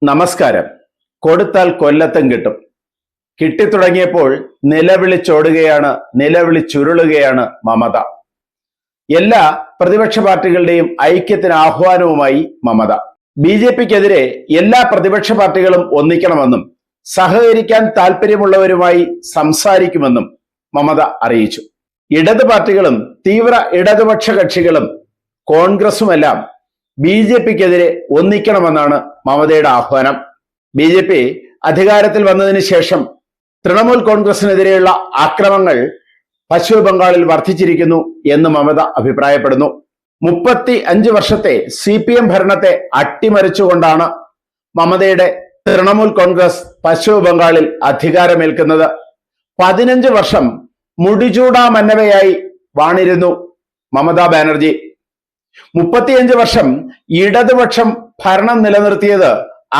നമസ്കാരം. കൊടുത്താൽ കൊല്ലത്തും കിട്ടും. കിട്ടിത്തുടങ്ങിയപ്പോൾ നിലവിളിച്ചോടുകയാണ്, നിലവിളിച്ചുരുളുകയാണ് മമത. എല്ലാ പ്രതിപക്ഷ പാർട്ടികളുടെയും ഐക്യത്തിന് ആഹ്വാനവുമായി മമത. ബി.ജെ.പിക്കെതിരെ എല്ലാ പ്രതിപക്ഷ പാർട്ടികളും ഒന്നിക്കണമെന്നും സഹകരിക്കാൻ താല്പര്യമുള്ളവരുമായി സംസാരിക്കുമെന്നും മമത അറിയിച്ചു. ഇടത് പാർട്ടികളും തീവ്ര ഇടതുപക്ഷ കക്ഷികളും കോൺഗ്രസുമെല്ലാം ബി.ജെ.പിക്കെതിരെ ഒന്നിക്കണമെന്നാണ് മമതയുടെ ആഹ്വാനം. ബി.ജെ.പി അധികാരത്തിൽ വന്നതിന് ശേഷം തൃണമൂൽ കോൺഗ്രസിനെതിരെയുള്ള ആക്രമണങ്ങൾ പശ്ചിമ ബംഗാളിൽ വർദ്ധിച്ചിരിക്കുന്നു എന്ന് മമത അഭിപ്രായപ്പെടുന്നു. 35 വർഷത്തെ CPM ഭരണത്തെ അട്ടിമറിച്ചുകൊണ്ടാണ് മമതയുടെ തൃണമൂൽ കോൺഗ്രസ് പശ്ചിമ ബംഗാളിൽ അധികാരമേൽക്കുന്നത്. 15 വർഷം മുടിചൂടാ മന്നവയായി വാണിരുന്നു മമതാ ബാനർജി. 35 വർഷം ഇടതുപക്ഷം ഭരണം നിലനിർത്തിയത്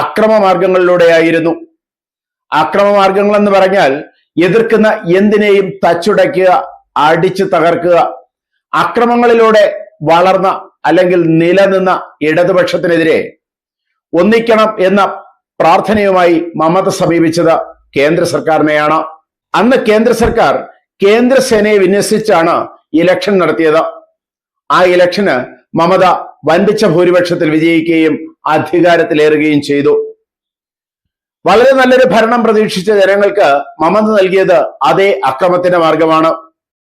അക്രമമാർഗങ്ങളിലൂടെയായിരുന്നു. അക്രമമാർഗങ്ങൾ എന്ന് പറഞ്ഞാൽ എതിർക്കുന്ന എന്തിനേയും തച്ചുടയ്ക്കുക, അടിച്ചു തകർക്കുക. അക്രമങ്ങളിലൂടെ വളർന്ന അല്ലെങ്കിൽ നിലനിന്ന ഇടതുപക്ഷത്തിനെതിരെ ഒന്നിക്കണം എന്ന പ്രാർത്ഥനയുമായി മമത സമീപിച്ചത് കേന്ദ്ര സർക്കാരിനെയാണ്. അന്ന് കേന്ദ്ര സർക്കാർ കേന്ദ്രസേനയെ വിന്യസിച്ചാണ് ഇലക്ഷൻ നടത്തിയത്. ആ ഇലക്ഷന് മമത വൻപിച്ച ഭൂരിപക്ഷത്തിൽ വിജയിക്കുകയും അധികാരത്തിലേറുകയും ചെയ്തു. വളരെ നല്ലൊരു ഭരണം പ്രതീക്ഷിച്ച ജനങ്ങൾക്ക് മമത നൽകിയത് അതേ അക്രമത്തിന്റെ മാർഗമാണ്.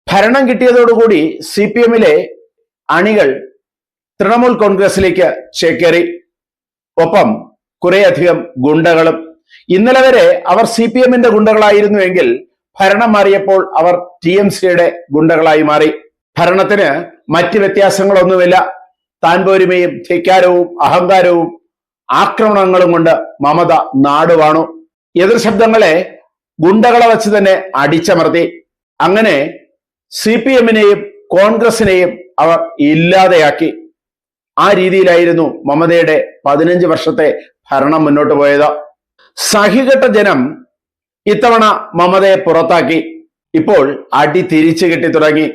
ഭരണം കിട്ടിയതോടുകൂടി CPM-ലെ അണികൾ തൃണമൂൽ കോൺഗ്രസിലേക്ക് ചേക്കേറി. ഒപ്പം കുറേയധികം ഗുണ്ടകളും. ഇന്നലെ വരെ അവർ CPM-ന്റെ ഗുണ്ടകളായിരുന്നുവെങ്കിൽ ഭരണം മാറിയപ്പോൾ അവർ TMC-യുടെ ഗുണ്ടകളായി മാറി. ഭരണത്തിന് മറ്റ് വ്യത്യാസങ്ങളൊന്നുമില്ല. താൻപോരിമയും ധിക്കാരവും അഹങ്കാരവും ആക്രമണങ്ങളും കൊണ്ട് മമത നാടുവാണു. എതിർ ശബ്ദങ്ങളെ ഗുണ്ടകളെ വച്ച് തന്നെ അടിച്ചമർത്തി. അങ്ങനെ CPM-നെയും കോൺഗ്രസിനെയും അവർ ഇല്ലാതെയാക്കി. ആ രീതിയിലായിരുന്നു മമതയുടെ 15 വർഷത്തെ ഭരണം മുന്നോട്ട് പോയത്. സഹികെട്ട ജനം ഇത്തവണ മമതയെ പുറത്താക്കി. ഇപ്പോൾ അടി തിരിച്ചു കിട്ടി തുടങ്ങി.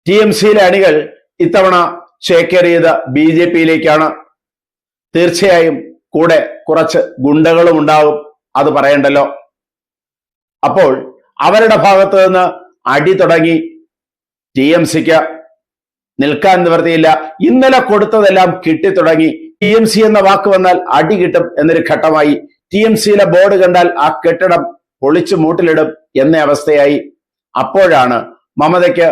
TMC-യിലെ അണികൾ ഇത്തവണ ചേക്കേറിയത് BJP-യിലേക്കാണ്. തീർച്ചയായും കൂടെ കുറച്ച് ഗുണ്ടകളും ഉണ്ടാകും, അത് പറയണ്ടല്ലോ. അപ്പോൾ അവരുടെ ഭാഗത്ത് നിന്ന് അടി തുടങ്ങി. TMC-ക്ക് നിൽക്കാൻ നിവൃത്തിയില്ല. ഇന്നലെ കൊടുത്തതെല്ലാം കിട്ടിത്തുടങ്ങി. TMC എന്ന വാക്ക് വന്നാൽ അടി കിട്ടും എന്നൊരു ഘട്ടമായി. TMC-യിലെ ബോർഡ് കണ്ടാൽ ആ കെട്ടിടം പൊളിച്ചു മൂട്ടിലിടും എന്ന അവസ്ഥയായി. അപ്പോഴാണ് മമതയ്ക്ക്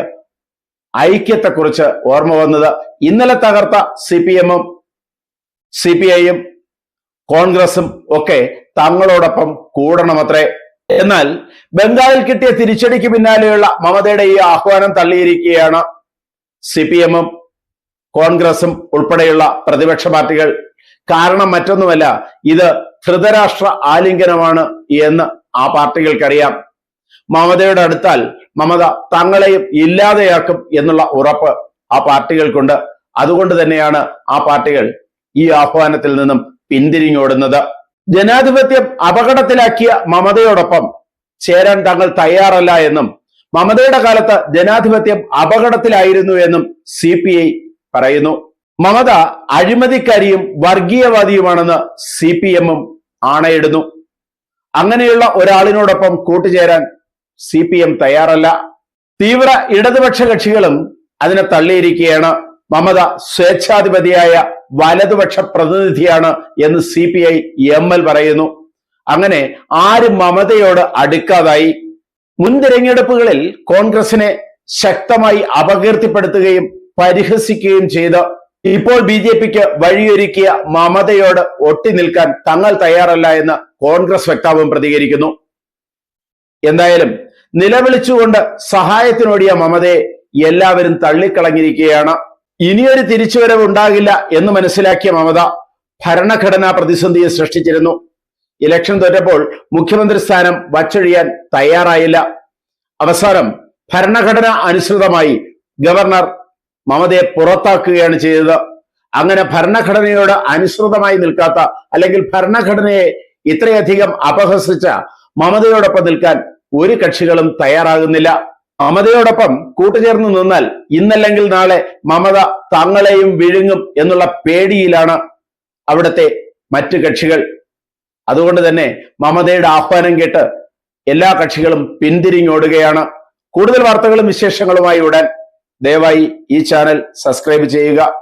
ഐക്യത്തെക്കുറിച്ച് ഓർമ്മ വന്നത്. ഇന്നലെ തകർത്ത CPM-ഉം CPI-യും കോൺഗ്രസും ഒക്കെ തങ്ങളോടൊപ്പം കൂടണമത്രേ. എന്നാൽ ബംഗാളിൽ കിട്ടിയ തിരിച്ചടിക്ക് പിന്നാലെയുള്ള മമതയുടെ ഈ ആഹ്വാനം തള്ളിയിരിക്കുകയാണ് CPM-ഉം കോൺഗ്രസും ഉൾപ്പെടെയുള്ള പ്രതിപക്ഷ പാർട്ടികൾ. കാരണം മറ്റൊന്നുമല്ല, ഇത് ധൃതരാഷ്ട്ര ആലിംഗനമാണ് എന്ന് ആ പാർട്ടികൾക്കറിയാം. മമതയുടെ അടുത്താൽ മമത തങ്ങളെയും ഇല്ലാതെയാക്കും എന്നുള്ള ഉറപ്പ് ആ പാർട്ടികൾക്കുണ്ട്. അതുകൊണ്ട് തന്നെയാണ് ആ പാർട്ടികൾ ഈ ആഹ്വാനത്തിൽ നിന്നും പിന്തിരിഞ്ഞോടുന്നത്. ജനാധിപത്യം അപകടത്തിലാക്കിയ മമതയോടൊപ്പം ചേരാൻ തങ്ങൾ തയ്യാറല്ല എന്നും മമതയുടെ കാലത്ത് ജനാധിപത്യം അപകടത്തിലായിരുന്നു എന്നും CPI പറയുന്നു. മമത അഴിമതിക്കാരിയും വർഗീയവാദിയുമാണെന്ന് CPM-ഉം ആണയിടുന്നു. അങ്ങനെയുള്ള ഒരാളിനോടൊപ്പം കൂട്ടുചേരാൻ CPM തയ്യാറല്ല. തീവ്ര ഇടതുപക്ഷ കക്ഷികളും അതിനെ തള്ളിയിരിക്കുകയാണ്. മമത സ്വേച്ഛാധിപതിയായ വലതുപക്ഷ പ്രതിനിധിയാണ് എന്ന് CPI-ML പറയുന്നു. അങ്ങനെ ആരും മമതയോട് അടുക്കാതായി. മുൻ തിരഞ്ഞെടുപ്പുകളിൽ കോൺഗ്രസിനെ ശക്തമായി അപകീർത്തിപ്പെടുത്തുകയും പരിഹസിക്കുകയും ചെയ്ത് ഇപ്പോൾ BJP-ക്ക് വഴിയൊരുക്കിയ മമതയോട് ഒട്ടി നിൽക്കാൻ തങ്ങൾ തയ്യാറല്ല എന്ന് കോൺഗ്രസ് വക്താവും പ്രതികരിക്കുന്നു. എന്തായാലും നിലവിളിച്ചുകൊണ്ട് സഹായത്തിനോടിയ മമതയെ എല്ലാവരും തള്ളിക്കളഞ്ഞിരിക്കുകയാണ്. ഇനിയൊരു തിരിച്ചുവരവ് ഉണ്ടാകില്ല എന്ന് മനസ്സിലാക്കിയ മമത ഭരണഘടനാ പ്രതിസന്ധിയെ സൃഷ്ടിച്ചിരുന്നു. ഇലക്ഷൻ തോറ്റപ്പോൾ മുഖ്യമന്ത്രി സ്ഥാനം വച്ചൊഴിയാൻ തയ്യാറായില്ല. അവസാനം ഭരണഘടന അനുസൃതമായി ഗവർണർ മമതയെ പുറത്താക്കുകയാണ് ചെയ്തത്. അങ്ങനെ ഭരണഘടനയോട് അനുസൃതമായി നിൽക്കാത്ത, അല്ലെങ്കിൽ ഭരണഘടനയെ ഇത്രയധികം അപഹസിച്ച മമതയോടൊപ്പം നിൽക്കാൻ ഒരു കക്ഷികളും തയ്യാറാകുന്നില്ല. മമതയോടൊപ്പം കൂട്ടുചേർന്ന് നിന്നാൽ ഇന്നല്ലെങ്കിൽ നാളെ മമത തങ്ങളെയും വിഴുങ്ങും എന്നുള്ള പേടിയിലാണ് അവിടുത്തെ മറ്റ് കക്ഷികൾ. അതുകൊണ്ട് തന്നെ മമതയുടെ ആഹ്വാനം കേട്ട് എല്ലാ കക്ഷികളും പിന്തിരിഞ്ഞോടുകയാണ്. കൂടുതൽ വാർത്തകളും വിശേഷങ്ങളുമായി ഉടൻ ദയവായി ഈ ചാനൽ സബ്സ്ക്രൈബ് ചെയ്യുക.